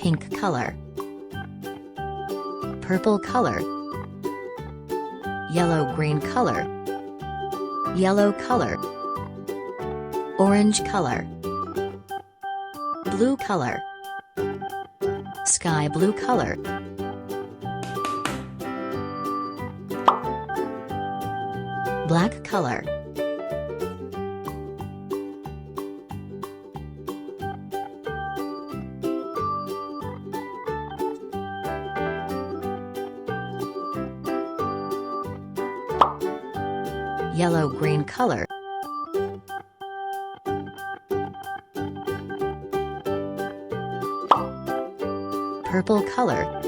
pink color, purple color, yellow-green color, yellow color, orange color, blue color, sky blue color, black color, yellow-green color, purple color,